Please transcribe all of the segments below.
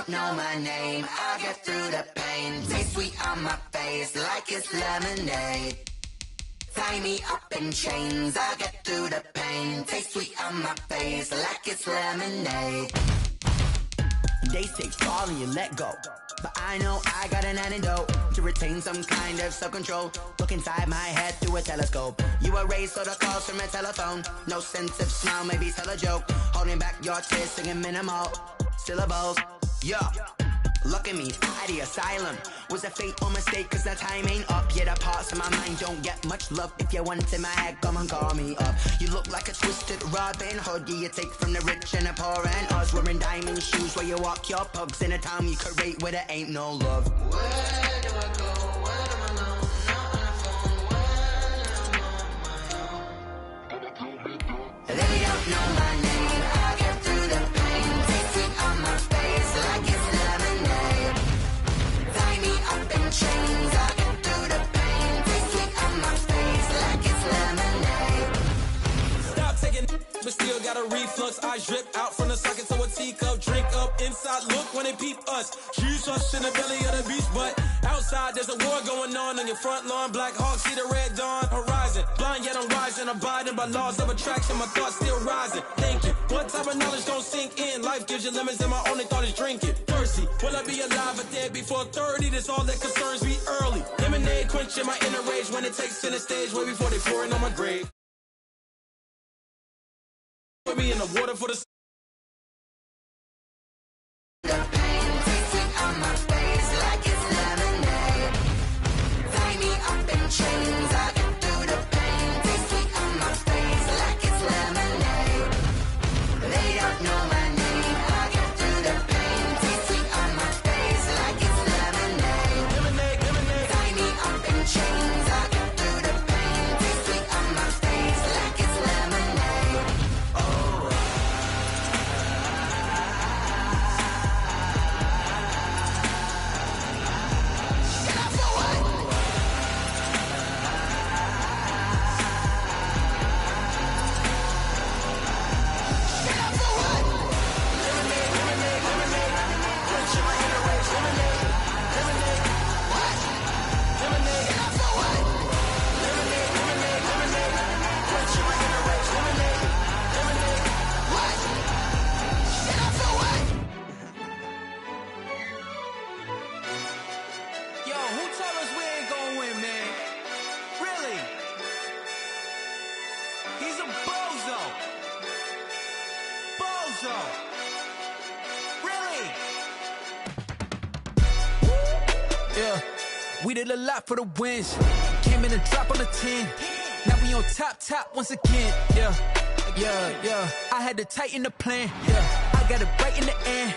don't know my name, I'll get through the pain. Taste sweet on my face like it's lemonade. Tie me up in chains, I'll get through the pain. Taste sweet on my face like it's lemonade. They say fall and you let go, but I know I got an antidote to retain some kind of self-control. Look inside my head through a telescope. You erase all the calls from a telephone. No sense of smile, maybe tell a joke. Holding back your tears, singing minimal syllables. Yo, look at me, at the asylum. Was a fate or mistake, cause the time ain't up. Yeah, the parts of my mind don't get much love. If you want in my head, come and call me up. You look like a twisted Robin Hood. Yeah, you take from the rich and the poor and us. Wearing diamond shoes where you walk your pugs. In a town you create where there ain't no love. Where do I go? When I'm alone? Not on the phone. When I'm on my own. They don't know my name, I'll get through the pain. Taste sweet on my face like it's lemonade. Tie me up in chains, I'll get through the pain. Taste sweet on my face like it's lemonade. Stop taking but still got a reflux. Eyes drip out from the socket to a teacup. Drink up inside, look when they peep us. Jesus in the belly of the beast, but outside there's a war going on your front lawn. Black Hawk, see the red dawn horizon. Blind yet I'm rising, abiding by laws of attraction. My thoughts still rising, thinking what type of knowledge gon' sink in? Life gives you lemons and my only thought is drinking. Thirsty, will I be alive or dead before 30? That's all that concerns me early. Lemonade quenching my inner rage when it takes center stage way before they pouring on my grave. Put me in the water for the pain, taste sweet on my face like it's lemonade. Tie me up in chains, I get through the pain. Taste sweet on my face like it's lemonade. They don't know my name, I get through the pain. Taste sweet on my face like it's lemonade. lemonade, lemonade. Tie me up in chains, I get through the pain. Taste sweet on my face like it's lemonade. Oh. Yeah, we did a lot for the wins. Came in a drop on the 10. Now we on top once again. Yeah. I had to tighten the plan. Yeah, I got it right in the end.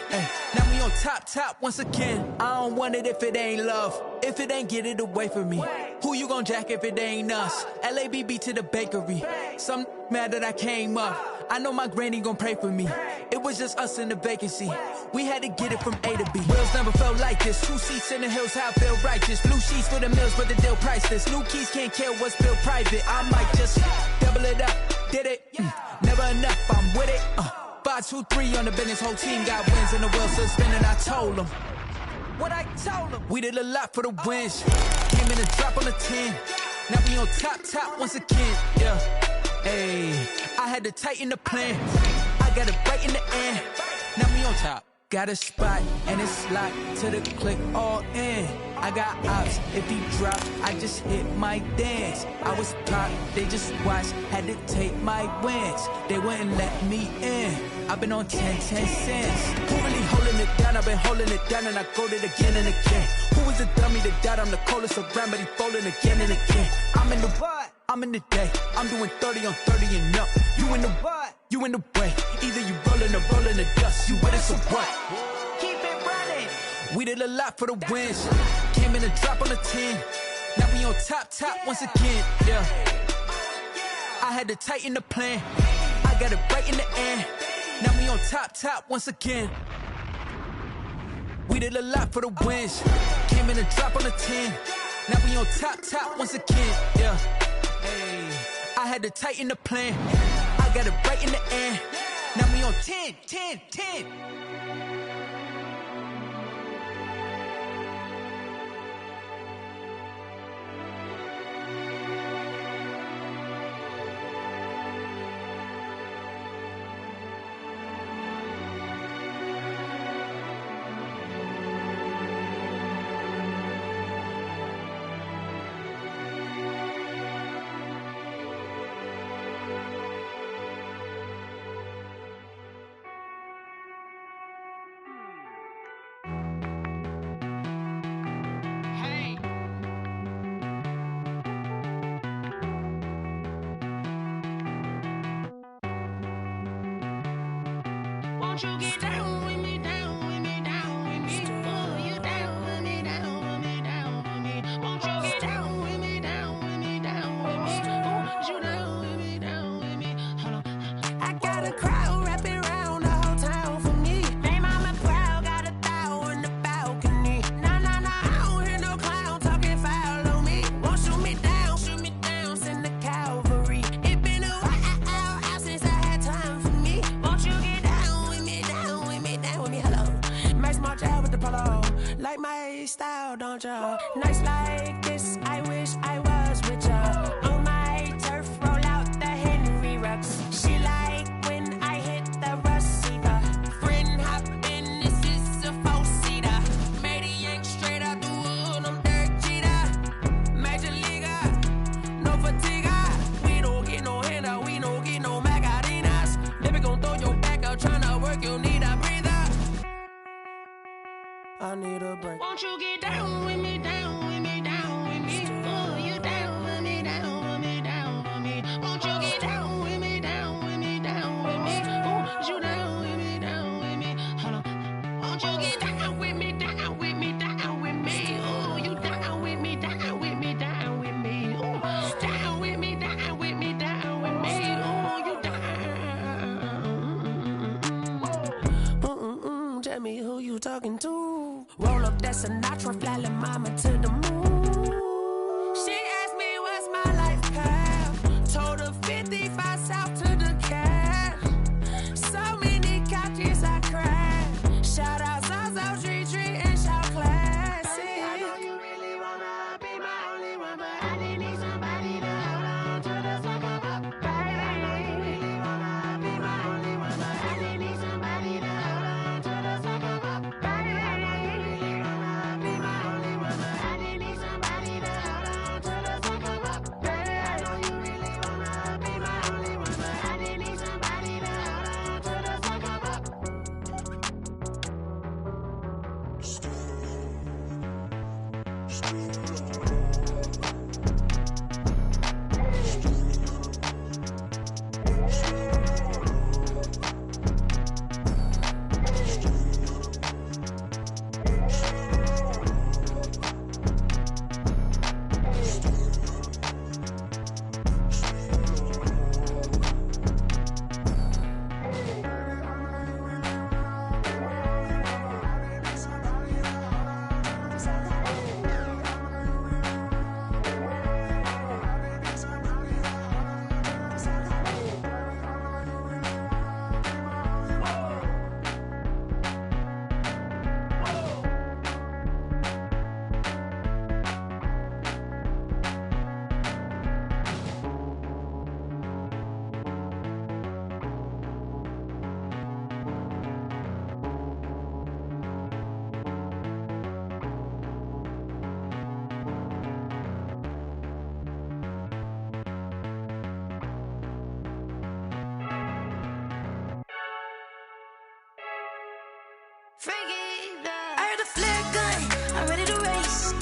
Now we on top once again. I don't want it if it ain't love. If it ain't, get it away from me. Who you gon' jack if it ain't us? LABB to the bakery. Some mad that I came up. I know my granny gon' pray for me. It was just us in the vacancy. We had to get it from A to B. Wheels never felt like this. 2 seats in the hills, how I feel righteous. Blue sheets for the mills, but the deal priceless. New keys can't care what's built private. I might just double it up. Did it? Never enough, I'm with it. 5, 2, 3 on the business. Whole team got wins and the wheels still spinning. I told them what I told them. We did a lot for the wins. Came in a drop on the 10. Now we on top once again. Yeah. Hey, I had to tighten the plan. I got it right in the end. Now we on top. Got a spot and it's locked to the click all in. I got ops, if he drop, I just hit my dance. I was popped, they just watched, had to take my wins. They wouldn't let me in. I've been on 10 cents. Who really holding it down? I've been holding it down and I go it again and again. Who was the dummy that died? I'm the coldest around, but he folding again and again. I'm in the what? I'm in the day. I'm doing 30 on 30 and up. You in the what? You in the way. Either you rolling or rolling the dust. You with it, so what? Keep it running. We did a lot for the wins. Came in a drop on the 10. Now we on top once again. Yeah. I had to tighten the plan. I got it right in the end. Now we on top once again. We did a lot for the wins. Came in a drop on the 10. Now we on top once again. Yeah. Hey, I had to tighten the plan. I got it right in the end. Now we on 10. Won't you get down with me, down with me, down with me? Oh, you down with me, down with me, down with me. Won't you get down with me, down with me, down with me? Oh, you down with me, down with me? Hold on. I got a crowd wrapping around the whole town for me. Hey, mama proud, got a thou in the balcony. Nah, nah, nah, I don't hear no clown talking foul on me. Won't shoot me down, send the cavalry. It been a while since I had time for me. Won't you get down with me, down with me, down with me? Hello, Max March out with the polo. Like my style, don't ya? Nights like this, I wish I was with ya. On my turf, roll out the Henry Rux. She like when I hit the receiver. Friend hop in, this is a four-seater. Made a yank straight out the wood, I'm Derek Jeter. Major leaguer, no fatigue. We don't get no handout, we don't get no Macarinas. Never gon' throw your back out, tryna work, you need a breather. I need a break. Won't you get down with me, down with me, down with me? Oh, you down with me, down with me, down with me? Won't you get down with me, down with me, down with me? Oh, you down with me, down with me? Hold on. Won't you get down with me, down with me, down with me? Oh, you down with me, down with me, down with me? Oh, down with me, down with me, down with me? Oh, you down. Tell me who you talking to. Roll up that Sinatra, fly la mama to the moon. She asked me what's my life path. Told her 55 south to the cat. So many couches I cried. Shout out Zazo, Tree, and shout classic. I know you really wanna be my only one, but I didn't need somebody to hold on to the sucker up, baby. I know you really wanna be my only one, but I didn't need somebody to hold on to the sucker up, baby. I know you really wanna be my only one, but I didn't need somebody to hold on to the sucker up, baby. I know you really wanna be my only one, but I didn't need somebody to hold on to the sucker up. I heard the flare gun, I'm ready to race.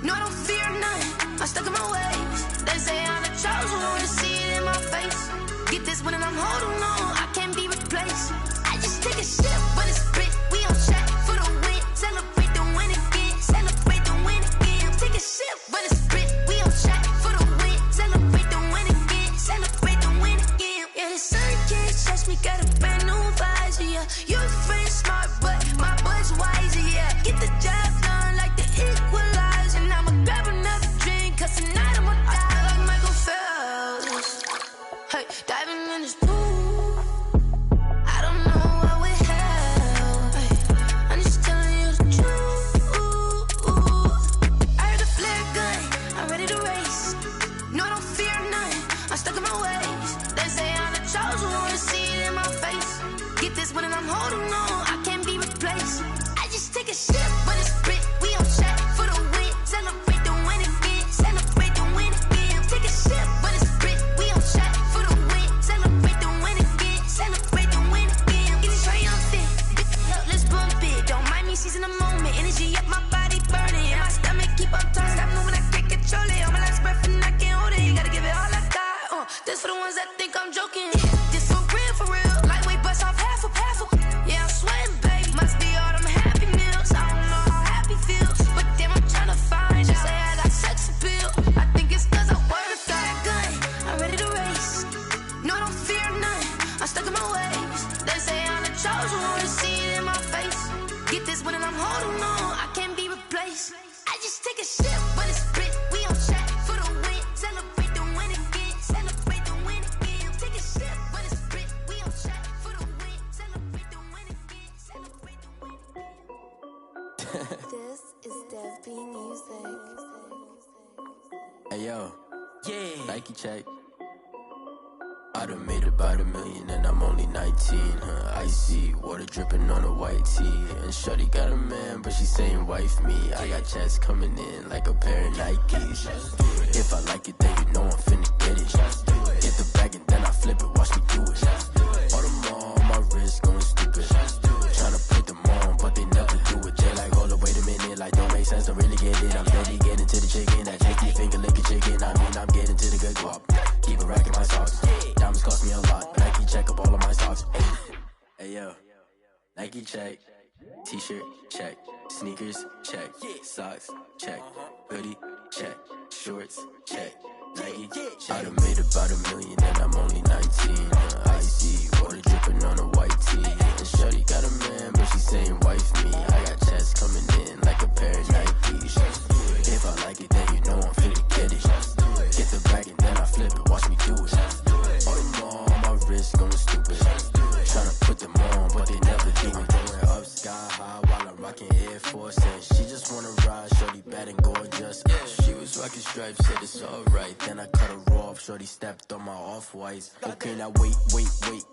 No, I don't fear none, I'm stuck in my ways. They say I'm the chosen one, to see it in my face. Get this one and I'm holding on, I can't be replaced. I just take a sip, but it's spit, we on track for the win. Celebrate the win again, celebrate the win again. Take a sip, but it's spit, we on track for the win. Celebrate the win again, celebrate the win again. Yeah, the sun can't touch me, got a brand new visor, yeah. Your friend smart, but my bud's wiser, yeah. Get the job done like the equalizer. And I'ma grab another drink, cause tonight I'ma die like Michael Phelps. Hey, diving in this pool, I don't know what would help. Hey, I'm just telling you the truth. I heard the flare gun, I'm ready to race. No, I don't fear none, I'm stuck in my ways. They say I'm the chosen one, to see it in my face. Get this one and I'm holding on, I can't be replaced. I just take a sip, but it's spit, we on track for the win. Celebrate the win again, celebrate the win again. Take a sip, but it's spit, we on track for the win. Celebrate the I'm stuck in my ways. They say I'm the chosen one, see it in my face. Get this one and I'm holding on, I can't be replaced. I just take a sip, but it's split. We on track for the win. Celebrate the win again. Celebrate the win again. Take a sip, but it's split. We on track for the win. Celebrate the win again. Celebrate the win again. This is Dev B Music. Hey yo, yeah. Nike check. I done made about $1 million and I'm only 19. Icy water dripping on a white tee. And shorty got a man, but she saying wife me. I got checks coming in like a pair of Nikes. If I like it, then you know I'm finna get it. Get the bag and then I flip it, watch me do it. All them on my wrist going stupid. Tryna put them on, but they never do it. They like, hold up, wait a minute, like don't make sense, don't really get it. I'm steady getting to the chicken, that tasty finger licking chicken. I mean, I'm getting to the good guap. Keep a rack in my socks. Diamonds cost me a lot. Nike check up all of my socks. Hey yo, Nike check. T-shirt check. Sneakers check. Socks check. Hoodie check. Shorts check. Nike I done made about $1 million and I'm only 19. Icy water dripping on a white tee. And shorty got a man, but she saying wife me. I got checks coming in like a pair of Nikes. If I like it, then you know I'm finna get it. Get the bag and then I flip it, watch me do it. All them on my wrist going stupid. Tryna put them on, but they never do it. Going up sky high while I'm rocking Air Force. And she just wanna ride, shorty bad and gorgeous. She was rocking stripes, said it's alright. Then I cut her off, shorty stepped on my off-whites. Okay, now wait.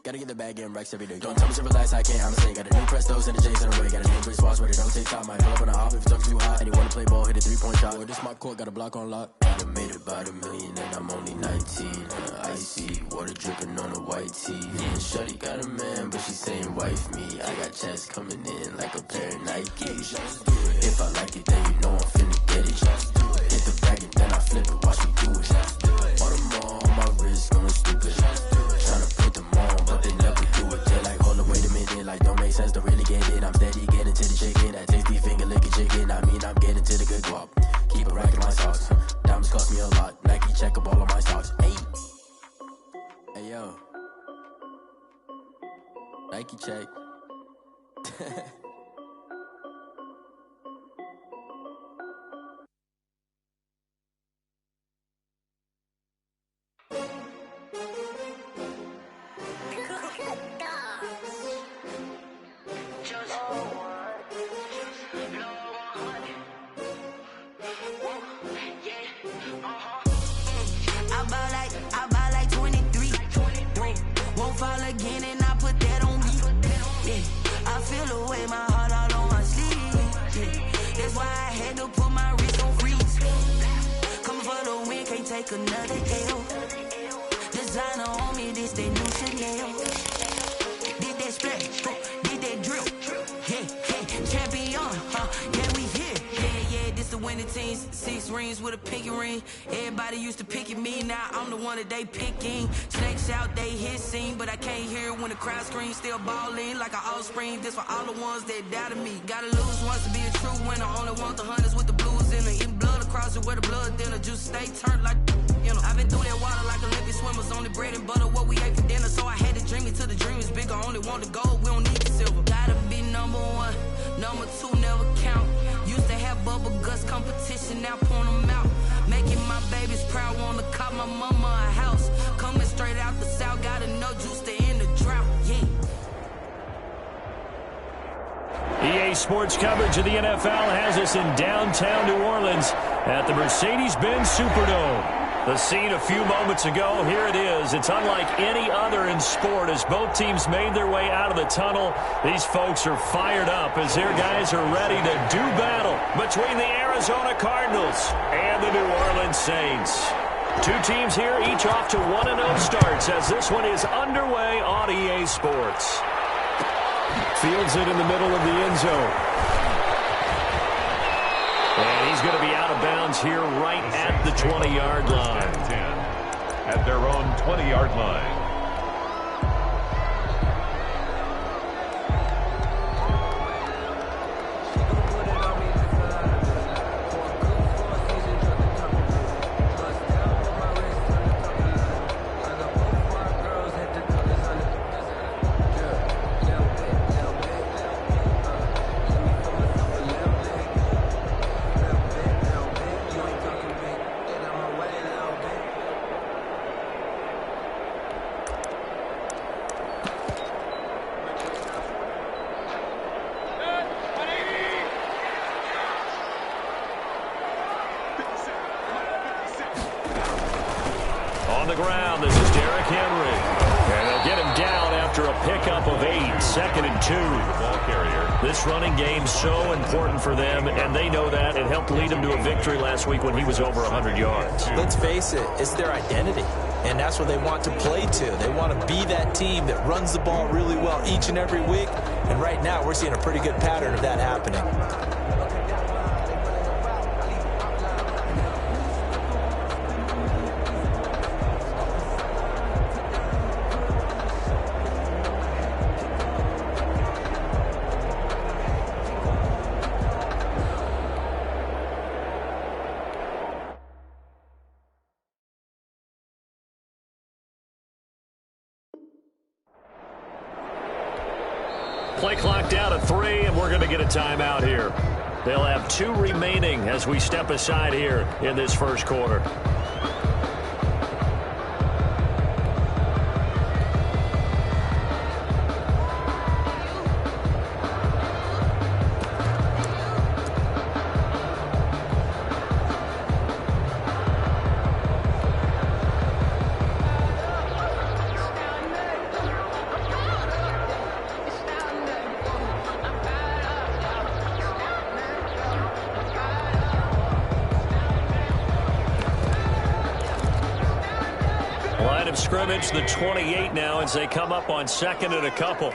Gotta get the bag and racks every day. Don't tell me to relax, I can't, I'ma say. Got a new Prestos and a J's in the way. Got a new Chris Foss, but it don't take time. Might pull up on a hop if it's too hot. And you wanna play ball, hit a 3-point shot. Or this my court, got a block on lock. I done made about $1 million and I'm only 19. Icy water dripping on a white tee. And shorty got a man, but she saying wife me. I got checks coming in like a pair of Nikes. If I like it, then you know I'm finna get it. Hit the bag and then I flip it, watch me do it. All them on my wrist going stupid. Tryna put them on, but they never do it. They like, hold up, wait a minute, like don't make sense, don't really get it. I'm steady getting to the chicken, that tasty finger licking chicken. I mean, I'm getting to the good guap. Keep a rack in my socks. Diamonds cost me a lot. Nike check up all of my socks. Hey yo, Nike check. I buy like 23. Won't fall again and I put that on me. Yeah, I feel the way, my heart all on my sleeve. Yeah, that's why I had to put my wrist on freeze. Coming for the win, can't take another L. Designer on me, this they new Chanel. Did that splash, did that drill. Yeah, champion, yeah, we here. Yeah, this the winning team. 6 rings with a pinky ring. Everybody used to picking me, now I'm the one that they picking. Snakes out, they hissing, but I can't hear when the crowd screams. Still balling like an offspring. This for all the ones that doubted me. Gotta lose once to be a true winner. Only want the hunters with the blues in it. Eating blood across it where the blood dinner. Juice stay turned like, you know. I've been through that water like Olympic swimmers. Only bread and butter, what we ate for dinner. So I had to dream it till the dream is bigger. Only want the gold, we don't need the silver. Gotta be number 1, number 2 never count. Used to have bubble guts competition, now point them out. Making my babies proud, wanna cop my mama a house. Coming straight out the south, gotta know juice to end the drought, yeah. EA Sports coverage of the NFL has us in downtown New Orleans at the Mercedes-Benz Superdome. The scene a few moments ago, here it is. It's unlike any other in sport as both teams made their way out of the tunnel. These folks are fired up as their guys are ready to do battle between the Arizona Cardinals and the New Orleans Saints. Two teams here, each off to 1-0 starts as this one is underway on EA Sports. Fields it in the middle of the end zone. And he's going to be out of bounds here right at the 20-yard line. 10 at their own 20-yard line. 2nd and 2. Ball carrier. This running game so important for them, and they know that. It helped lead them to a victory last week when he was over 100 yards. Let's face it, it's their identity, and that's what they want to play to. They want to be that team that runs the ball really well each and every week, and right now we're seeing a pretty good pattern of that happening. Play clock down to 3, and we're going to get a timeout here. They'll have 2 remaining as we step aside here in this first quarter. Line of scrimmage, the 28 now, as they come up on 2nd and a couple.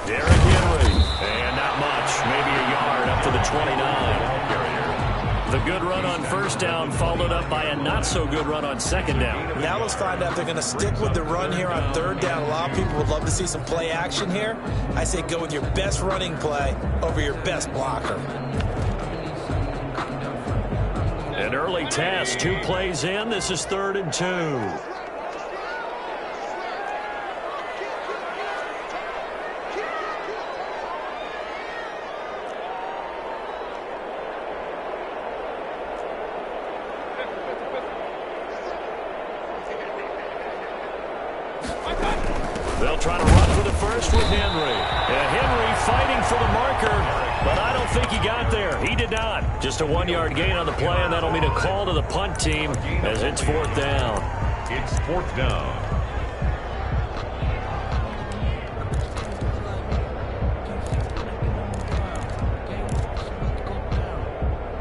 Derrick Henry, and not much, maybe a yard up to the 29. The good run on first down followed up by a not-so-good run on 2nd down. Now let's find out if they're going to stick with the run here on 3rd down. A lot of people would love to see some play action here. I say go with your best running play over your best blocker. An early test, 2 plays in. This is 3rd and 2. They'll try to run for the first with Henry. And Henry fighting for the marker, but I don't think he got there. He did not. Just a 1-yard gain on the play, and that'll mean a call to the punt team as it's 4th down. It's 4th down.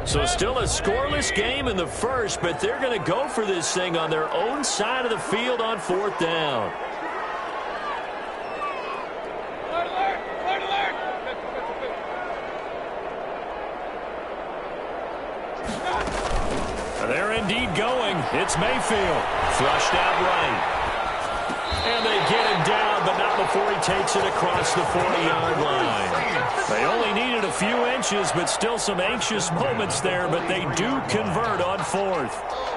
So still a scoreless game in the first, but they're going to go for this thing on their own side of the field on 4th down. They're indeed going. It's Mayfield. Flushed out right. And they get him down, but not before he takes it across the 40-yard line. They only needed a few inches, but still some anxious moments there, but they do convert on 4th.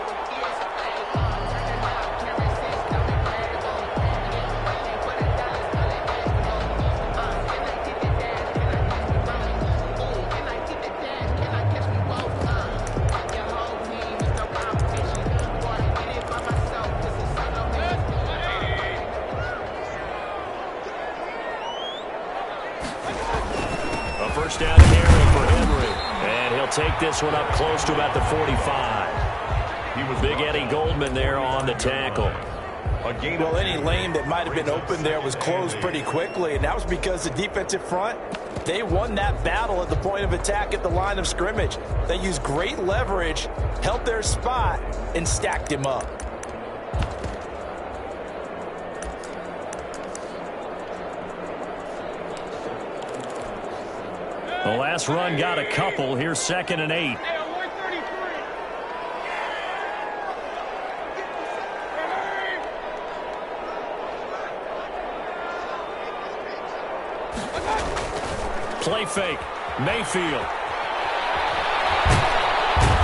First down carry for Henry. And he'll take this one up close to about the 45. He was Big Eddie Goldman there on the tackle. Well, any lane that might have been open there was closed pretty quickly, and that was because the defensive front, they won that battle at the point of attack at the line of scrimmage. They used great leverage, held their spot, and stacked him up. The last run got a couple. Here's 2nd and 8. Play fake. Mayfield.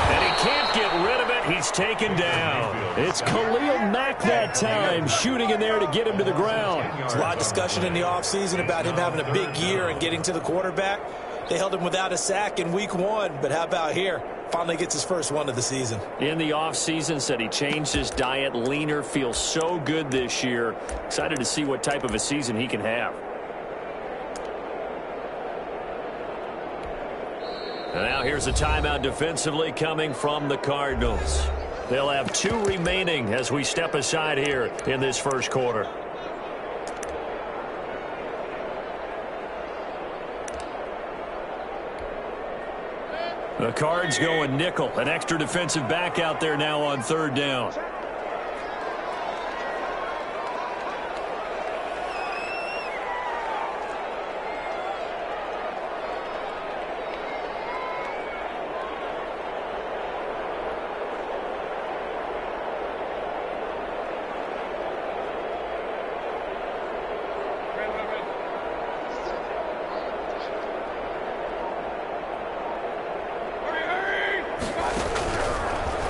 And he can't get rid of it. He's taken down. It's Khalil Mack that time, shooting in there to get him to the ground. There's a lot of discussion in the offseason about him having a big year and getting to the quarterback. They held him without a sack in week 1, but how about here? Finally gets his first one of the season. In the offseason, said he changed his diet, leaner, feels so good this year. Excited to see what type of a season he can have. And now here's a timeout defensively coming from the Cardinals. They'll have 2 remaining as we step aside here in this first quarter. The Cards going nickel. An extra defensive back out there now on 3rd down.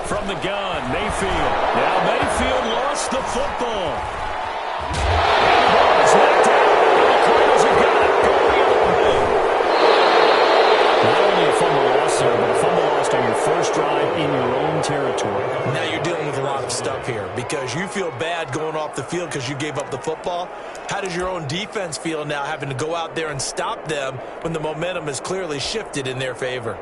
From the gun, Mayfield. Now Mayfield lost the football. It's knocked out. The Cardinals have got it. Going the other way. Not only a fumble loss there, but a fumble lost on your first drive in your own territory. Now you're dealing with a lot of stuff here because you feel bad going off the field because you gave up the football. How does your own defense feel now having to go out there and stop them when the momentum has clearly shifted in their favor?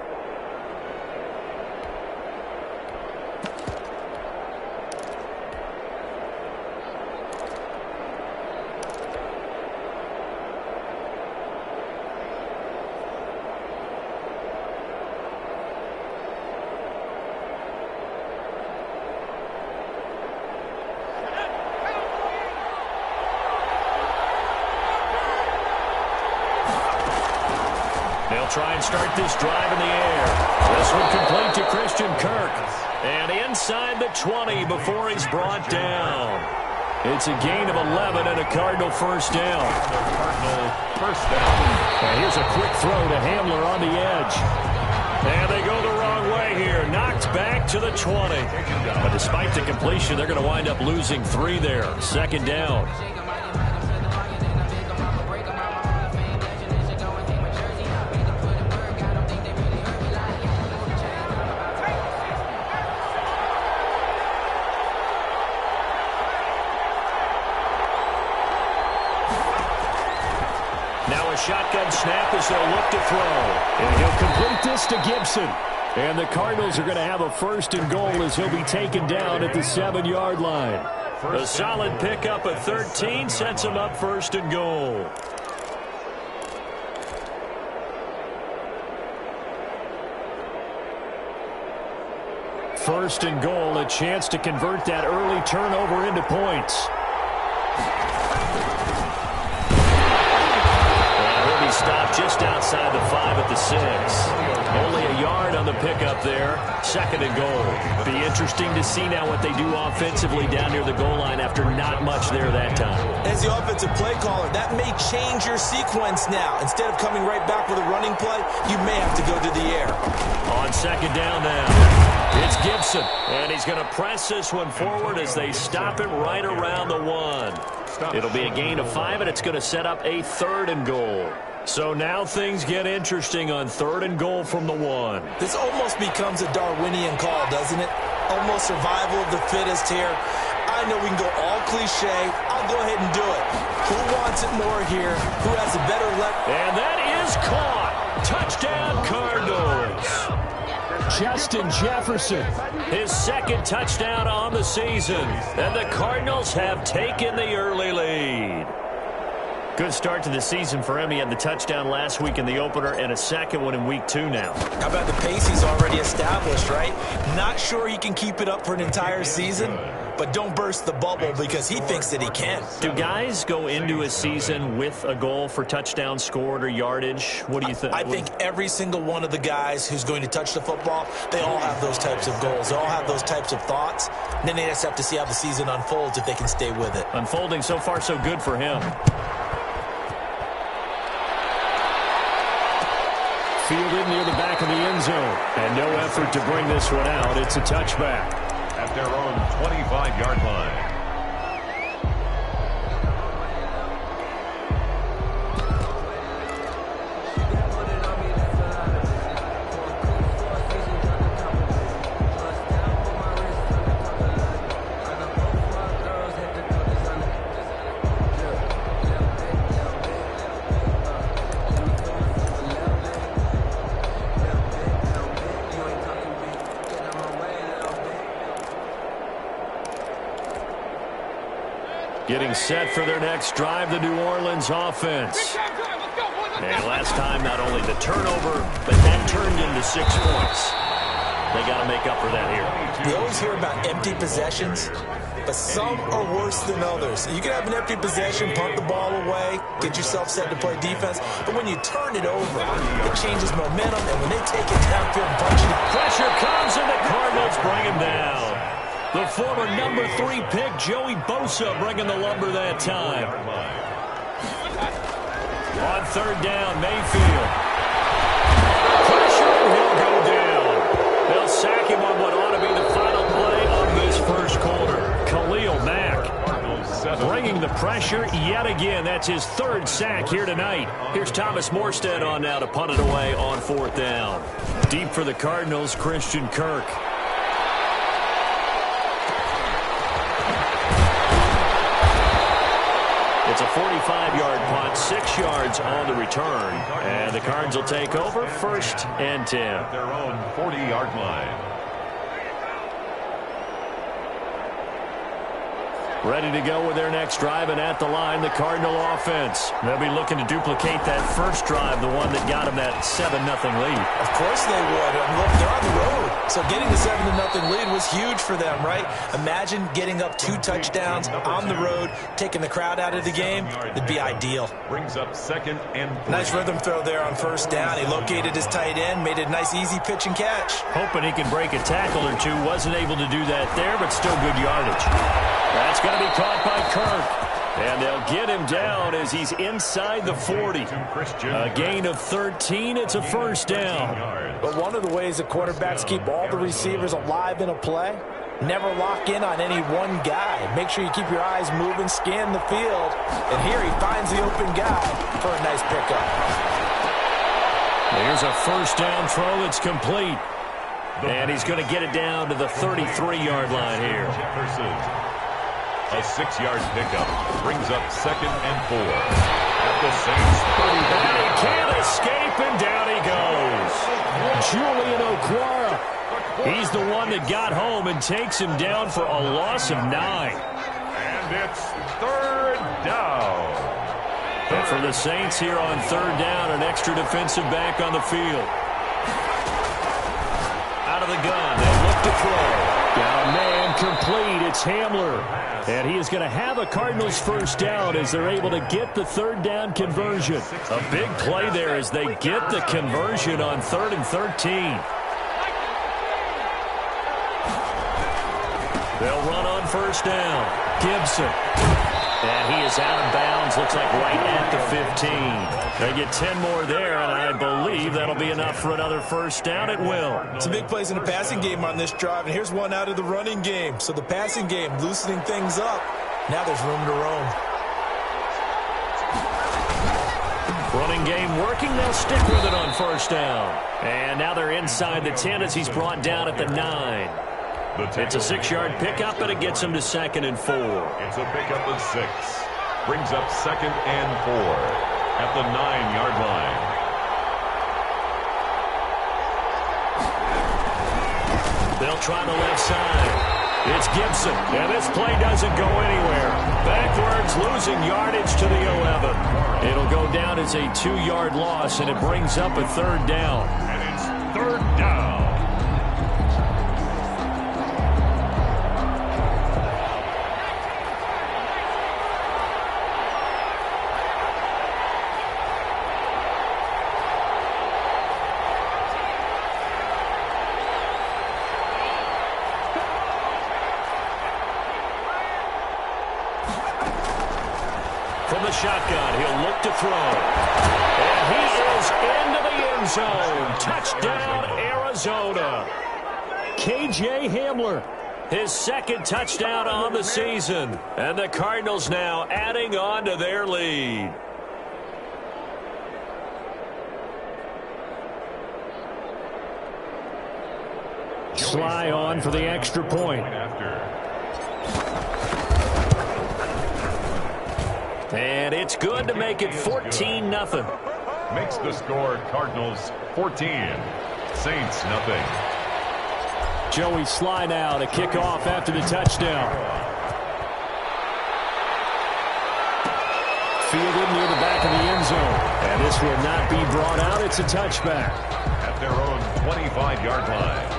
Try and start this drive in the air. This one complete to Christian Kirk. And inside the 20 before he's brought down. It's a gain of 11 and a Cardinal first down. And here's a quick throw to Hamler on the edge. And they go the wrong way here. Knocked back to the 20. But despite the completion, they're going to wind up losing 3 there. 2nd down. Shotgun snap as they'll look to throw. And he'll complete this to Gibson. And the Cardinals are going to have a 1st and goal as he'll be taken down at the 7-yard line. A solid pickup at 13 sets him up 1st and goal. First and goal, a chance to convert that early turnover into points. Stopped just outside the 5 at the 6. Only a yard on the pickup there. 2nd and goal. Be interesting to see now what they do offensively down near the goal line after not much there that time. As the offensive play caller, that may change your sequence now. Instead of coming right back with a running play, you may have to go to the air. On 2nd down now, it's Gibson. And he's going to press this one forward as they stop it right around the 1. It'll be a gain of 5, and it's going to set up a 3rd and goal. So now things get interesting on 3rd and goal from the 1. This almost becomes a Darwinian call, doesn't it? Almost survival of the fittest here. I know we can go all cliche. I'll go ahead and do it. Who wants it more here? Who has a better left? And that is caught. Touchdown, Cardinals. Justin Jefferson, his 2nd touchdown on the season. And the Cardinals have taken the early lead. Good start to the season for him. He had the touchdown last week in the opener and a 2nd one in week 2 now. How about the pace he's already established, right? Not sure he can keep it up for an entire season, but don't burst the bubble because he thinks that he can. Do guys go into a season with a goal for touchdown scored or yardage? What do you think? I think every single one of the guys who's going to touch the football, they all have those types of goals. They all have those types of thoughts. And then they just have to see how the season unfolds if they can stay with it. Unfolding so far so good for him. Fielded near the back of the end zone. And no effort to bring this one out. It's a touchback. At their own 25-yard line. Getting set for their next drive, the New Orleans offense. And last time, not only the turnover, but that turned into 6 points. They got to make up for that here. You always hear about empty possessions, but some are worse than others. You can have an empty possession, punt the ball away, get yourself set to play defense, but when you turn it over, it changes momentum, and when they take it downfield and punch it. Pressure comes, and the Cardinals bring him down. The former number 3 pick, Joey Bosa, bringing the lumber that time. On third down, Mayfield. Pressure, he'll go down. They'll sack him on what ought to be the final play of this first quarter. Khalil Mack bringing the pressure yet again. That's his 3rd sack here tonight. Here's Thomas Morstead on now to punt it away on 4th down. Deep for the Cardinals, Christian Kirk. It's a 45-yard punt, 6 yards on the return. And the Cards will take over 1st and 10. Their own 40-yard line. Ready to go with their next drive, and at the line, the Cardinal offense. They'll be looking to duplicate that first drive, the one that got them that 7-0 lead. Of course they would. I mean, look, they're on the road. So getting the 7-0 lead was huge for them, right? Imagine getting up 2 touchdowns on the road, taking the crowd out of the game. It'd be ideal. Brings up 2nd and 3. Nice rhythm throw there on 1st down. He located his tight end, made a nice easy pitch and catch. Hoping he can break a tackle or two. Wasn't able to do that there, but still good yardage. That's going to be caught by Kirk. And they'll get him down as he's inside the 40. A gain of 13. It's a 1st down. But one of the ways that quarterbacks keep all the receivers alive in a play, never lock in on any one guy. Make sure you keep your eyes moving, scan the field. And here he finds the open guy for a nice pickup. There's a 1st down throw that's complete. And he's going to get it down to the 33-yard line here. A 6-yard pickup brings up 2nd and 4. At the Saints 30. And he can't escape, and down he goes. Julian Okwara. He's the one that got home and takes him down for a loss of 9. And it's 3rd down. And for the Saints here on 3rd down, an extra defensive back on the field. Out of the gun, they look to throw. Down man, complete. It's Hamler. And he is going to have a Cardinals 1st down as they're able to get the 3rd down conversion. A big play there as they get the conversion on 3rd and 13. They'll run on 1st down. Gibson. And he is out of bounds, looks like right at the 15. They get 10 more there, and I believe that'll be enough for another 1st down. It will. Some big plays in the passing game on this drive, and here's one out of the running game. So the passing game loosening things up. Now there's room to roam. Running game working. They'll stick with it on 1st down. And now they're inside the 10 as he's brought down at the 9. It's a 6-yard pickup, and it gets him to 2nd and 4. It's a pickup of 6. Brings up 2nd and 4 at the 9-yard line. They'll try the left side. It's Gibson, and this play doesn't go anywhere. Backwards, losing yardage to the 11. It'll go down as a 2-yard loss, and it brings up a 3rd down. And it's 3rd down. From the shotgun, he'll look to throw. And he is into the end zone. Touchdown, Arizona. KJ Hamler, his 2nd touchdown on the season. And the Cardinals now adding on to their lead. Sly on for the extra point. And it's good to make it 14-0. Makes the score Cardinals 14. Saints nothing. Joey Sly now to kick off after the touchdown. fielded near the back of the end zone. And this will not be brought out. It's a touchback. At their own 25-yard line.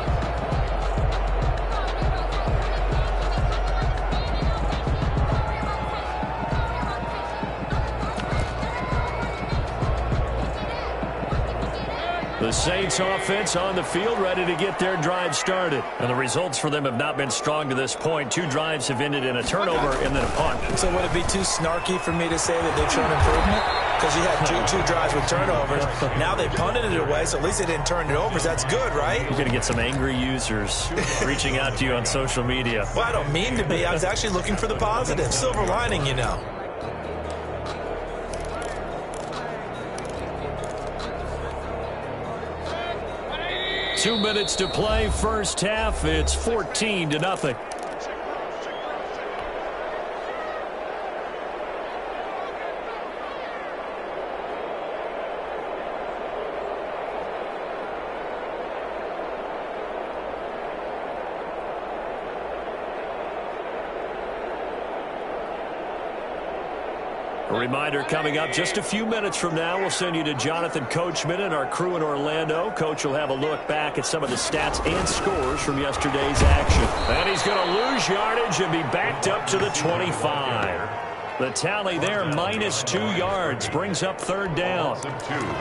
The Saints offense on the field, ready to get their drive started. And the results for them have not been strong to this point. 2 drives have ended in a turnover and then a punt. So would it be too snarky for me to say that they've shown improvement? Because you had two drives with turnovers. Now they punted it away, so at least they didn't turn it over. So that's good, right? You're going to get some angry users reaching out to you on social media. Well, I don't mean to be. I was actually looking for the positive. Silver lining, you know. Two minutes to play, first half. It's 14-0. A reminder coming up just a few minutes from now, we'll send you to Jonathan Coachman and our crew in Orlando. Coach will have a look back at some of the stats and scores from yesterday's action. And he's going to lose yardage and be backed up to the 25. The tally there, -2 yards, brings up third down.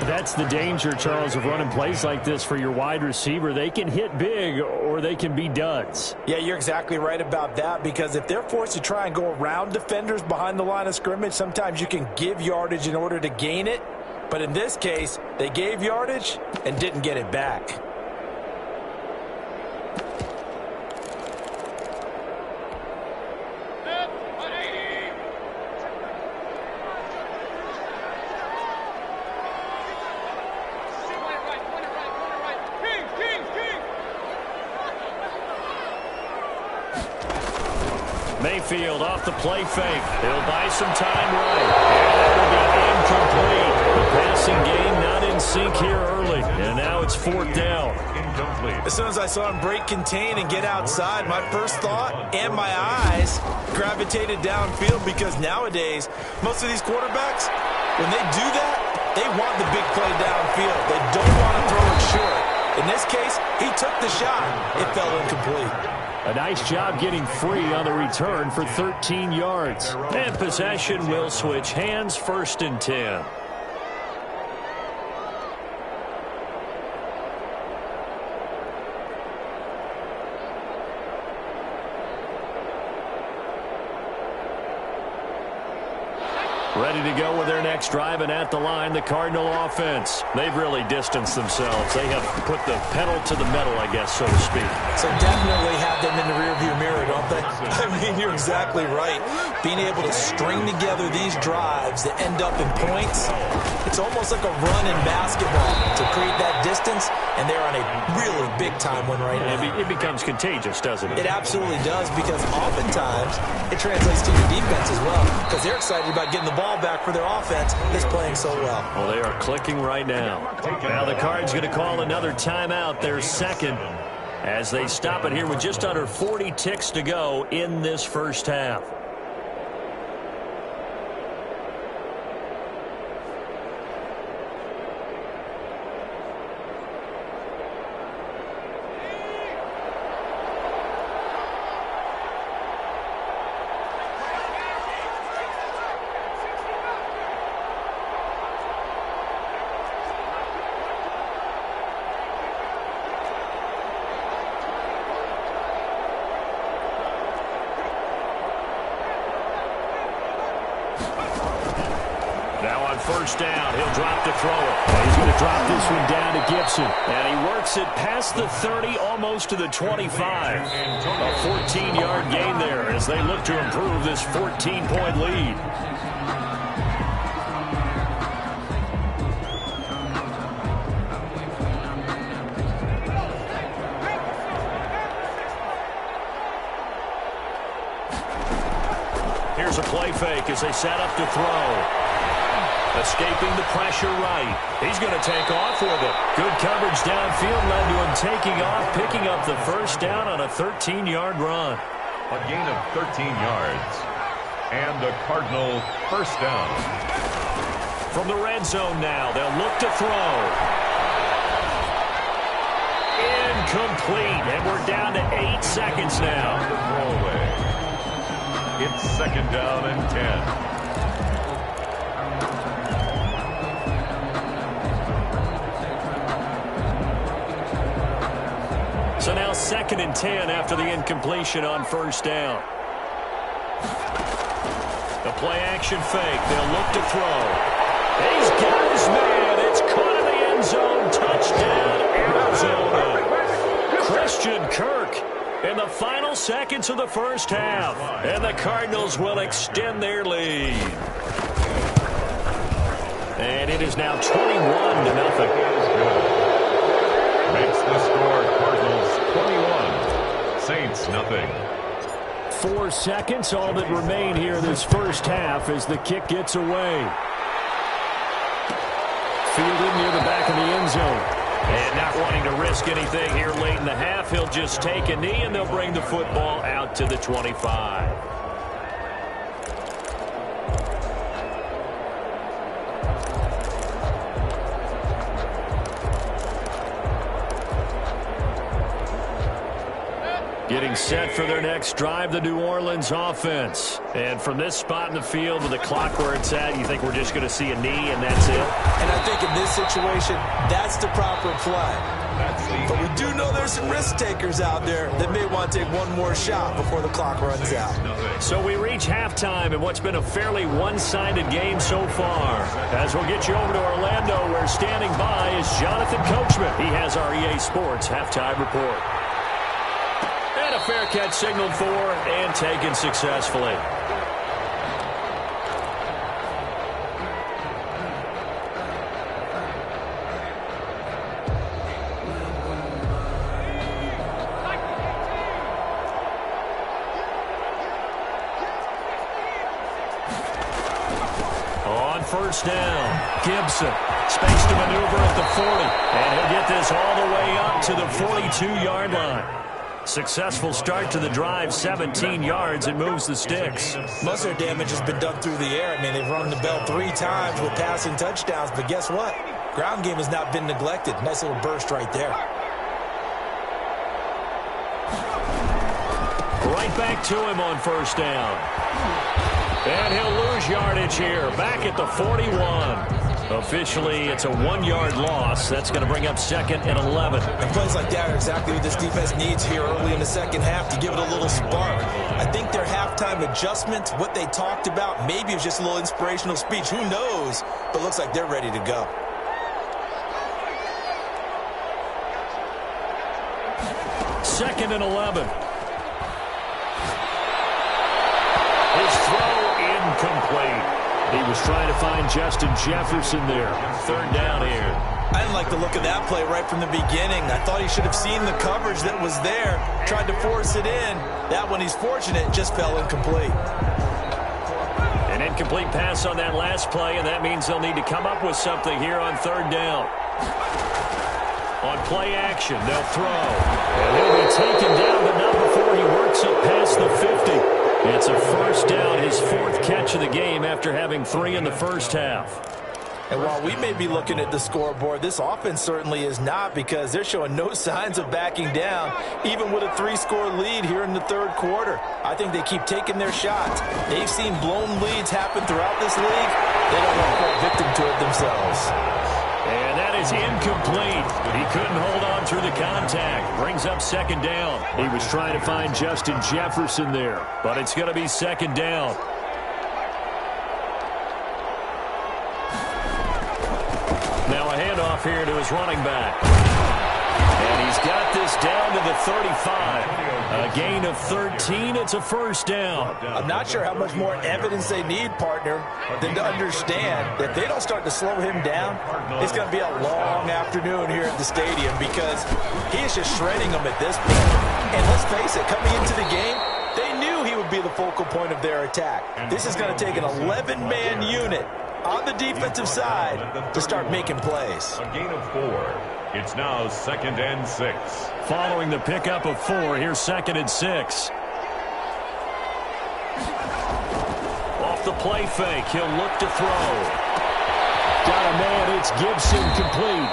That's the danger, Charles, of running plays like this for your wide receiver. They can hit big or they can be duds. Yeah, you're exactly right about that, because if they're forced to try and go around defenders behind the line of scrimmage, sometimes you can give yardage in order to gain it. But in this case, they gave yardage and didn't get it back. Mayfield off the play fake. He'll buy some time right. And that will be incomplete. The passing game not in sync here early. And now it's fourth down. Incomplete. As soon as I saw him break contain and get outside, my first thought and my eyes gravitated downfield, because nowadays, most of these quarterbacks, when they do that, they want the big play downfield. They don't want to throw it short. In this case, he took the shot. It fell incomplete. A nice job getting free on the return for 13 yards. And possession will switch hands, 1st and 10. Ready to go with their next drive, and at the line, the Cardinal offense. They've really distanced themselves. They have put the pedal to the metal, I guess, so to speak. So definitely have them in the rearview mirror, don't they? I mean, you're exactly right. Being able to string together these drives that end up in points, it's almost like a run in basketball to create that distance, and they're on a really big-time one right now. It becomes contagious, doesn't it? It absolutely does, because oftentimes it translates to your defense as well, because they're excited about getting the ball back for their offense that's playing so well. Well, they are clicking right now. Now the Cards going to call another timeout, their second, as they stop it here with just under 40 ticks to go in this first half. First down, he'll drop to throw it. He's going to drop this one down to Gibson. And he works it past the 30, almost to the 25. A 14-yard gain there as they look to improve this 14-point lead. Here's a play fake as they set up to throw. Escaping the pressure right. He's going to take off with it. Good coverage downfield led to him taking off, picking up the first down on a 13-yard run. A gain of 13 yards. And the Cardinal first down. From the red zone now, they'll look to throw. Incomplete, and we're down to 8 seconds now. Throwaway. It's second down and 10. So now second and 10 after the incompletion on first down. The play action fake. They'll look to throw. He's got his man. It's caught in the end zone. Touchdown, Arizona. Christian Kirk in the final seconds of the first half. And the Cardinals will extend their lead. And it is now 21-0. Makes the score Cardinals 21, Saints nothing. 4 seconds, all that remain here this first half as the kick gets away. Fielded near the back of the end zone. And not wanting to risk anything here late in the half, he'll just take a knee and they'll bring the football out to the 25. Getting set for their next drive, the New Orleans offense. And from this spot in the field with the clock where it's at, you think we're just going to see a knee and that's it? And I think in this situation, that's the proper play. But we do know there's some risk takers out there that may want to take one more shot before the clock runs out. So we reach halftime in what's been a fairly one-sided game so far. As we'll get you over to Orlando, where standing by is Jonathan Coachman. He has our EA Sports halftime report. And a fair catch signaled for and taken successfully. On first down, Gibson. Space to maneuver at the 40. And he'll get this all the way up to the 42-yard line. Successful start to the drive, 17 yards, and moves the sticks. Most of their damage has been done through the air. I mean, they've rung the bell 3 times with passing touchdowns, but guess what? Ground game has not been neglected. Nice little burst right there. Right back to him on first down. And he'll lose yardage here, back at the 41. Officially, it's a 1-yard loss. That's going to bring up second and 11. And plays like that are exactly what this defense needs here early in the second half to give it a little spark. I think their halftime adjustment, what they talked about, maybe it was just a little inspirational speech. Who knows? But looks like they're ready to go. Second and 11. His throw incomplete. He was trying to find Justin Jefferson there. Third down here. I didn't like the look of that play right from the beginning. I thought he should have seen the coverage that was there, tried to force it in. That one, he's fortunate, just fell incomplete. An incomplete pass on that last play, and that means they'll need to come up with something here on third down. On play action, they'll throw. And he'll be taken down, but not before he works it past the 50. It's a first down, his 4th catch of the game after having 3 in the first half. And while we may be looking at the scoreboard, this offense certainly is not, because they're showing no signs of backing down, even with a 3-score lead here in the third quarter. I think they keep taking their shots. They've seen blown leads happen throughout this league. They don't want to fall victim to it themselves. And that is incomplete. He couldn't hold on through the contact. Brings up second down. He was trying to find Justin Jefferson there, but it's going to be second down. Now a handoff here to his running back. And he's got this down to the 35. A gain of 13. It's a first down. I'm not sure how much more evidence they need, partner, than to understand that if they don't start to slow him down, it's going to be a long afternoon here at the stadium, because he is just shredding them at this point. And let's face it, coming into the game, they knew he would be the focal point of their attack. This is going to take an 11-man unit on the defensive side to start making plays. A gain of 4. It's now second and 6. Following the pickup of 4, here's second and 6. Off the play fake, he'll look to throw. Got a man. It's Gibson complete.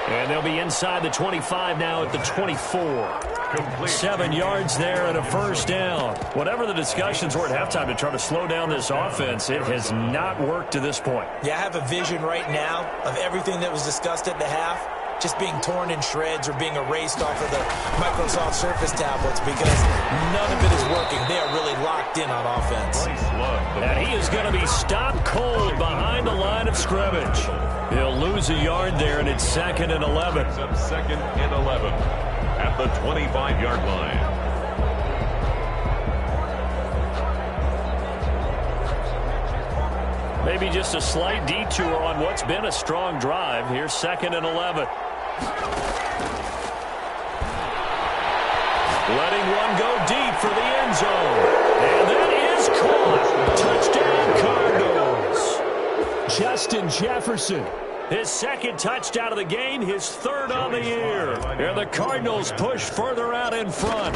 And they'll be inside the 25 now at the 24. 7 yards there and a first down. Whatever the discussions were at halftime to try to slow down this offense, it has not worked to this point. Yeah, I have a vision right now of everything that was discussed at the half just being torn in shreds or being erased off of the Microsoft Surface tablets because none of it is working. They are really locked in on offense. And he is going to be stopped cold behind the line of scrimmage. He'll lose a yard there, and it's 2nd and 11. Second and 11 at the 25-yard line. Maybe just a slight detour on what's been a strong drive. Here's 2nd and 11. Letting one go deep for the end zone. And that is caught. Touchdown, Cardinals. Justin Jefferson. His 2nd touchdown of the game, his 3rd on the year. And the Cardinals push further out in front.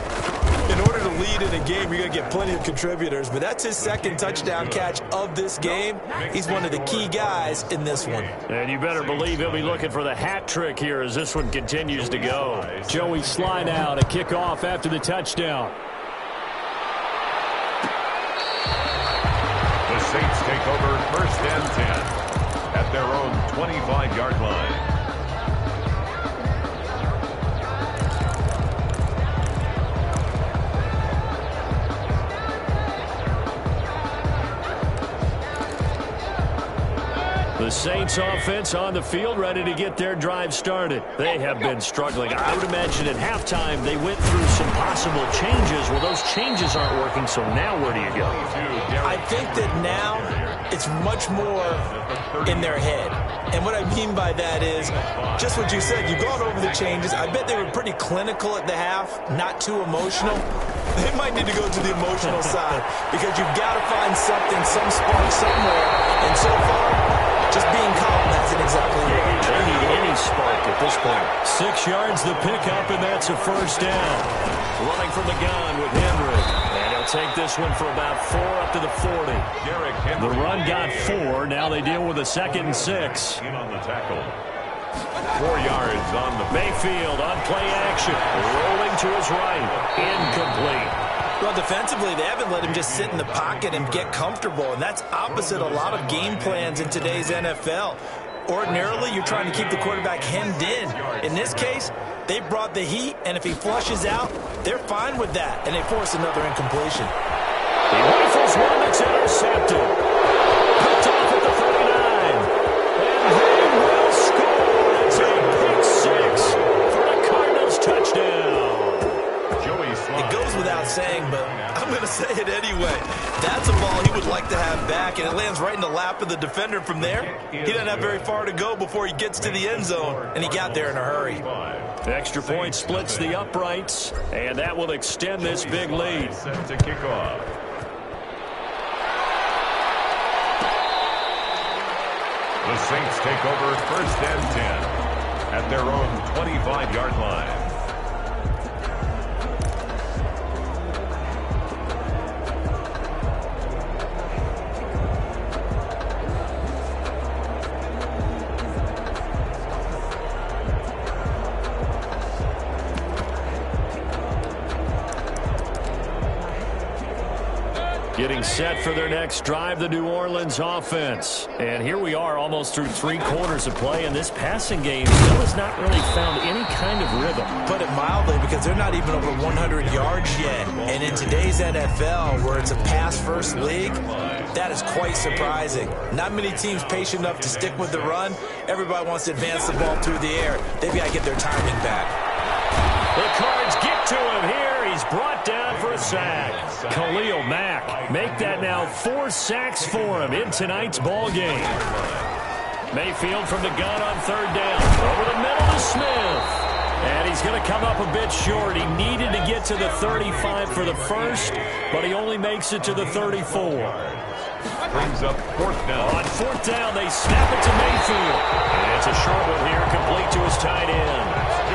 In order to lead in a game, you're going to get plenty of contributors, but that's his 2nd touchdown catch of this game. He's one of the key guys in this one. And you better believe he'll be looking for the hat trick here as this one continues to go. Joey slide out, a kickoff after the touchdown. The Saints take over 1st and 10 at their own 25-yard line. The Saints offense on the field ready to get their drive started. They have been struggling. I would imagine at halftime they went through some possible changes. Well, those changes aren't working, so now where do you go? I think that now it's much more in their head. And what I mean by that is just what you said. You've gone over the changes. I bet they were pretty clinical at the half, not too emotional. They might need to go to the emotional side because you've got to find something, some spark somewhere. And so far, just being calm hasn't exactly worked. They need any spark at this point. 6 yards the pickup, and that's a first down. Running from the gun with Henry. And he'll take this one for about 4 up to the 40. The run got 4. Now they deal with a 2nd and 6. In on the tackle. 4 yards on the Mayfield on play action. Rolling to his right. Incomplete. Well, defensively, they haven't let him just sit in the pocket and get comfortable, and that's opposite a lot of game plans in today's NFL. Ordinarily, you're trying to keep the quarterback hemmed in. In this case, they brought the heat, and if he flushes out, they're fine with that, and they force another incompletion. He rifles one that's intercepted. Picked off at the 39. And they will score. It's a pick 6 for a Cardinals touchdown. It goes without saying, but I'm going to say it anyway. That's a ball he would like to have back, and it lands right in the lap of the defender from there. He doesn't have very far to go before he gets to the end zone, and he got there in a hurry. Extra point splits the uprights, and that will extend this big lead. Set to kick off. The Saints take over 1st and 10 at their own 25-yard line. Getting set for their next drive, the New Orleans offense. And here we are almost through 3 quarters of play, and this passing game still has not really found any kind of rhythm. Put it mildly, because they're not even over 100 yards yet. And in today's NFL, where it's a pass-first league, that is quite surprising. Not many teams patient enough to stick with the run. Everybody wants to advance the ball through the air. They've got to get their timing back. The Cards get to him here. He's brought down for a sack. Khalil Mack make that now 4 sacks for him in tonight's ball game. Mayfield from the gun on 3rd down. Over the middle to Smith. And he's going to come up a bit short. He needed to get to the 35 for the first, but he only makes it to the 34. Brings up 4th down. On 4th down, they snap it to Mayfield. And it's a short one here, complete to his tight end.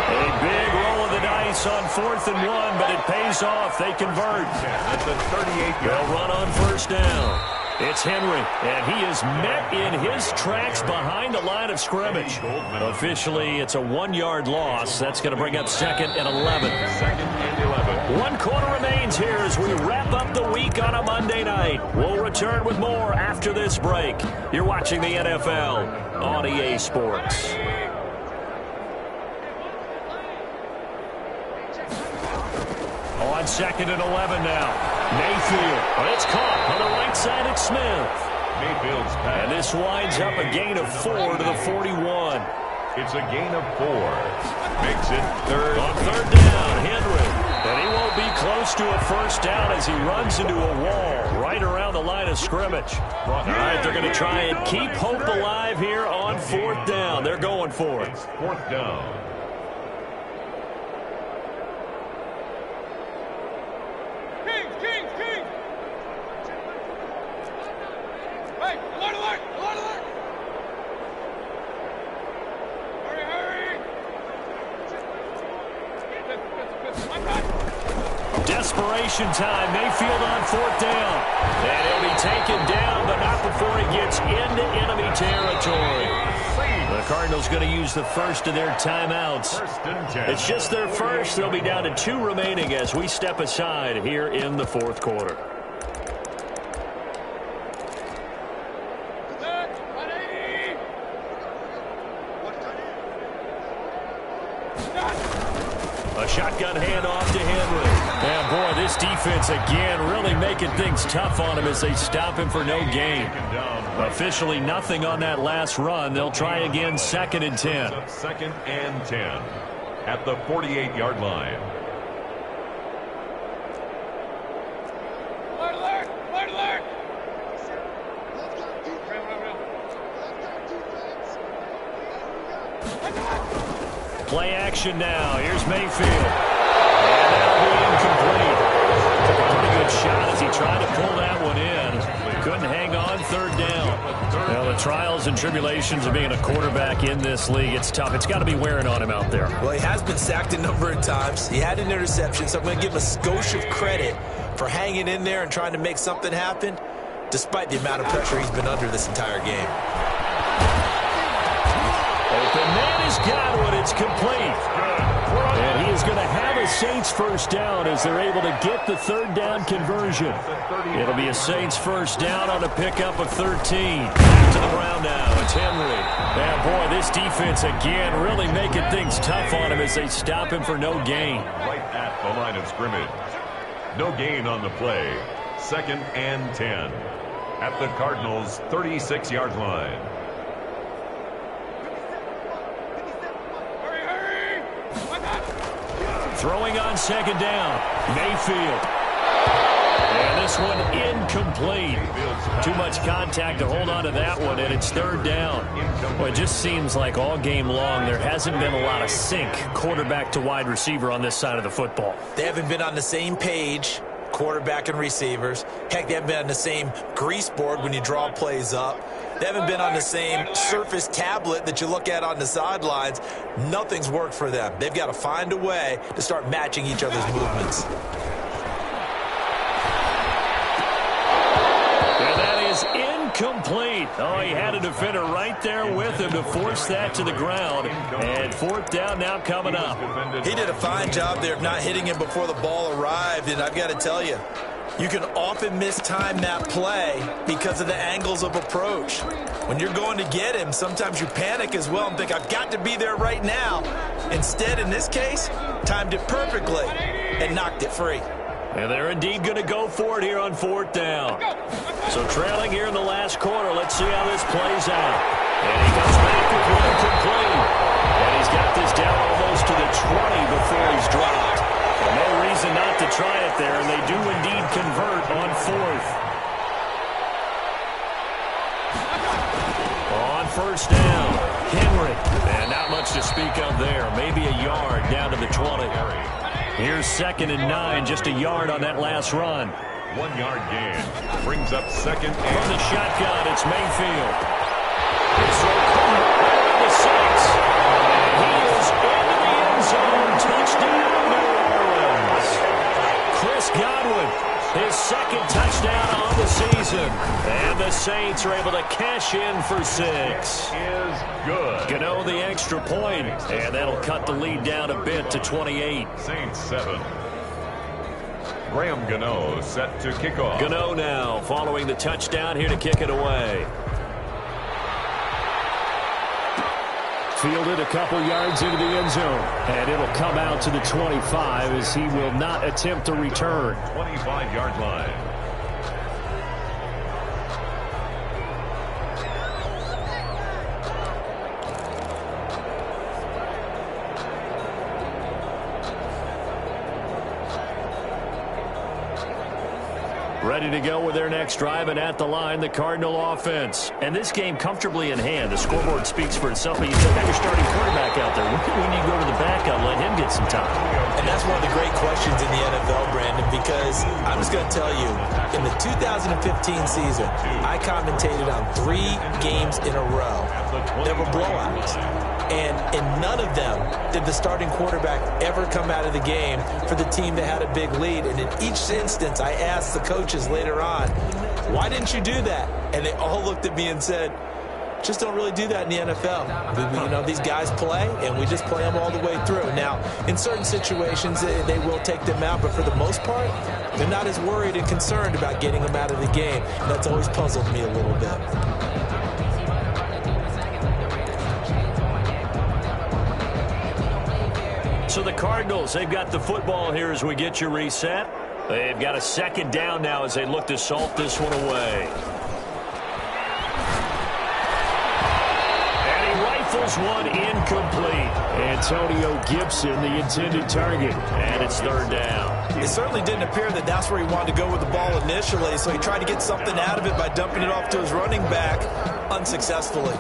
A big roll of the dice on 4th and 1, but it pays off. They convert. At the 38-yard. They'll run on 1st down. It's Henry, and he is met in his tracks behind the line of scrimmage. Officially, it's a 1-yard loss. That's going to bring up 2nd and 11. 2nd and 11. 1 quarter remains here as we wrap up the week on a Monday night. We'll return with more after this break. You're watching the NFL on EA Sports. On 2nd and 11 now. Mayfield. It's caught on the right side at Smith. Mayfield's pass. And this winds up a gain of 4 to the 41. It's a gain of 4. Makes it 3rd. On 3rd down, Henry. And he won't be close to a first down as he runs into a wall right around the line of scrimmage. All right, they're going to try and keep hope alive here on 4th down. They're going for it. It's 4th down. Desperation time. Mayfield on 4th down. And he'll be taken down, but not before he gets into enemy territory. The Cardinals going to use the first of their timeouts. It's just their first. They'll be down to 2 remaining as we step aside here in the 4th quarter. A shotgun handoff to Henry. And boy, this defense again really making things tough on him as they stop him for no gain. Officially nothing on that last run. They'll try again 2nd and 10. 2nd and 10 at the 48-yard line. Play action now. Here's Mayfield. And that'll be incomplete. Took a pretty good shot as he tried to pull that one in. Couldn't hang on 3rd down. Well, the trials and tribulations of being a quarterback in this league, it's tough. It's got to be wearing on him out there. Well, he has been sacked a number of times. He had an interception, so I'm going to give him a skosh of credit for hanging in there and trying to make something happen, despite the amount of pressure he's been under this entire game. Open man is Godwin. It's complete. And he is going to have a Saints first down as they're able to get the 3rd down conversion. It'll be a Saints first down on a pickup of 13. Back to the ground now. It's Henry. And boy, this defense again really making things tough on him as they stop him for no gain. Right at the line of scrimmage. No gain on the play. 2nd and 10 at the Cardinals' 36-yard line. Throwing on 2nd down. Mayfield. And this one incomplete. Too much contact to hold on to that one, and it's 3rd down. Well, it just seems like all game long there hasn't been a lot of sync quarterback to wide receiver on this side of the football. They haven't been on the same page, quarterback and receivers. Heck, they haven't been on the same grease board when you draw plays up. They haven't been on the same Surface tablet that you look at on the sidelines. Nothing's worked for them. They've got to find a way to start matching each other's movements. And that is incomplete. Oh, he had a defender right there with him to force that to the ground. And 4th down now coming up. He did a fine job there of not hitting him before the ball arrived, and I've got to tell you, you can often mistime that play because of the angles of approach. When you're going to get him, sometimes you panic as well and think, I've got to be there right now. Instead, in this case, timed it perfectly and knocked it free. And they're indeed going to go for it here on 4th down. So trailing here in the last quarter, let's see how this plays out. And he comes back with one complete. And he's got this down almost to the 20 before he's dropped. No reason not to try it there, and they do indeed convert on 4th. On 1st down, Henry. And not much to speak of there. Maybe a yard down to the 20. Here's 2nd and 9, just a yard on that last run. 1-yard gain. Brings up 2nd and... From the shotgun, it's Mayfield. It's the Saints. And he is into the end zone. Touchdown, New Orleans. Chris Godwin, his 2nd touchdown on the season. And And the Saints are able to cash in for 6. Is good. Gano the extra point, and that'll cut the lead down a bit to 28. Saints 7. Graham Gano set to kick off. Gano now following the touchdown here to kick it away. Fielded a couple yards into the end zone, and it'll come out to the 25 as he will not attempt to return. 25-yard line. Ready to go with their next drive, and at the line, the Cardinal offense. And this game comfortably in hand. The scoreboard speaks for itself, but you still got your starting quarterback out there. When you go to the backup, let him get some time. And that's one of the great questions in the NFL, Brandon, because I'm just going to tell you, in the 2015 season, I commentated on 3 games in a row. There were blowouts. And in none of them did the starting quarterback ever come out of the game for the team that had a big lead. And in each instance, I asked the coaches later on, why didn't you do that? And they all looked at me and said, just don't really do that in the NFL. You know, these guys play, and we just play them all the way through. Now, in certain situations, they will take them out, but for the most part, they're not as worried and concerned about getting them out of the game. And that's always puzzled me a little bit. So the Cardinals, they've got the football here as we get you reset. They've got a second down now as they look to salt this one away. And he rifles one incomplete. Antonio Gibson, the intended target. And it's third down. It certainly didn't appear that that's where he wanted to go with the ball initially, so he tried to get something out of it by dumping it off to his running back unsuccessfully.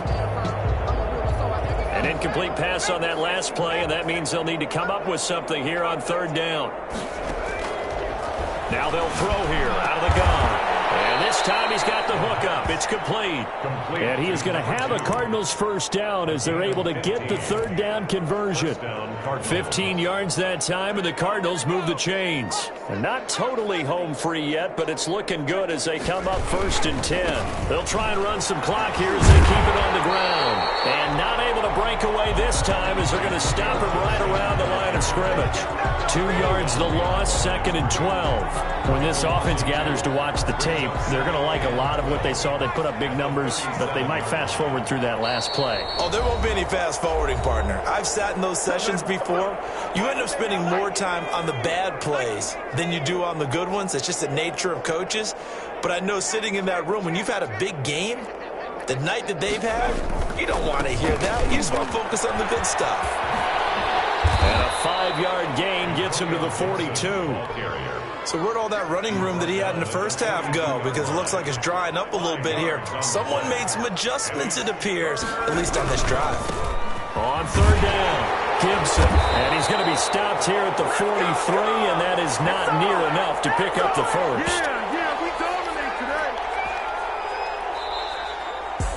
An incomplete pass on that last play, and that means they'll need to come up with something here on third down. Now they'll throw here out of the gun. And this time he's got the hook up. It's complete. And he is going to have a Cardinals first down as they're able to get the third down conversion. 15 yards that time, and the Cardinals move the chains. And not totally home free yet, but it's looking good as they come up first and 10. They'll try and run some clock here as they keep it on the ground. And not able to break away this time as they're going to stop him right around the line of scrimmage. 2 yards the loss, second and 12. When this offense gathers to watch the tape, they're going to like a lot of what they saw. They put up big numbers, but they might fast forward through that last play. Oh, there won't be any fast forwarding, partner. I've sat in those sessions before. You end up spending more time on the bad plays than you do on the good ones. It's just the nature of coaches. But I know sitting in that room, when you've had a big game, the night that they've had, you don't want to hear that. You just want to focus on the good stuff. And a 5-yard gain gets him to the 42. So where'd all that running room that he had in the first half go? Because it looks like it's drying up a little bit here. Someone made some adjustments, it appears, at least on this drive. On third down, Gibson. And he's going to be stopped here at the 43, and that is not near enough to pick up the first. We dominate today.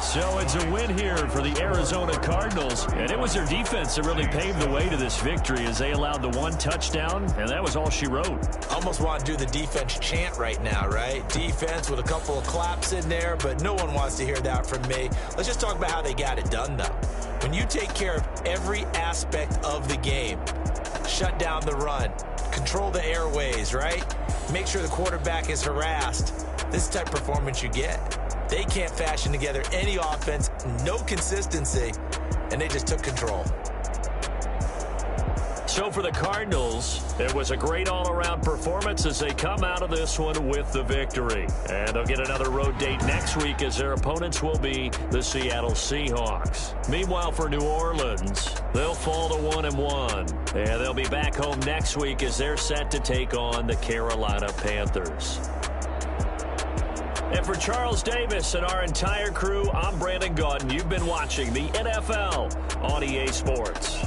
So it's a win here for the Arizona Cardinals, and it was their defense that really paved the way to this victory as they allowed the 1 touchdown, and that was all she wrote. Almost want to do the defense chant right now, right? Defense with a couple of claps in there, but no one wants to hear that from me. Let's just talk about how they got it done, though. When you take care of every aspect of the game, shut down the run, control the airways, right? Make sure the quarterback is harassed. This is the type of performance you get. They can't fashion together any offense, no consistency, and they just took control. So for the Cardinals, it was a great all-around performance as they come out of this one with the victory. And they'll get another road date next week as their opponents will be the Seattle Seahawks. Meanwhile, for New Orleans, they'll fall to 1-1. And they'll be back home next week as they're set to take on the Carolina Panthers. And for Charles Davis and our entire crew, I'm Brandon Gaudin. You've been watching the NFL on EA Sports.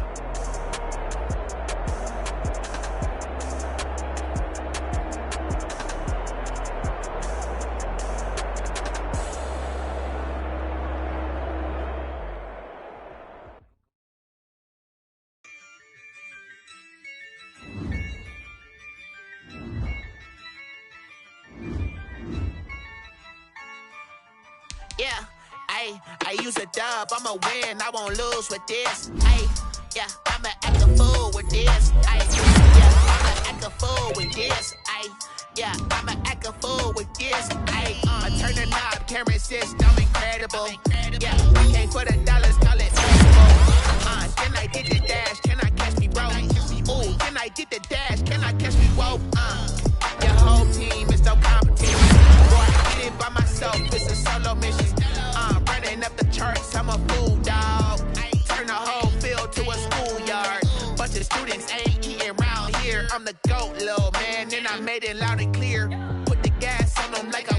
Yeah, I use a dub, I'ma win, I won't lose with this. Ay, yeah, I'ma act a fool with this. Ay, yeah, I'ma act a fool with this. Ay, yeah, I'ma act a fool with this. Ay, I turn the knob, can't resist, I'm incredible. Yeah, we came for the dollars, call it edible. Then I did the dash, can I catch me, bro? Ooh, then I did the dash, can I catch me, whoa? Your whole team is no competition. Boy, I did it by myself, it's a solo mission. Running up the charts, I'm a fool, dog. Turn the whole field to a schoolyard. Bunch of students ain't eating round here. I'm the GOAT, little man, and I made it loud and clear. Put the gas on them like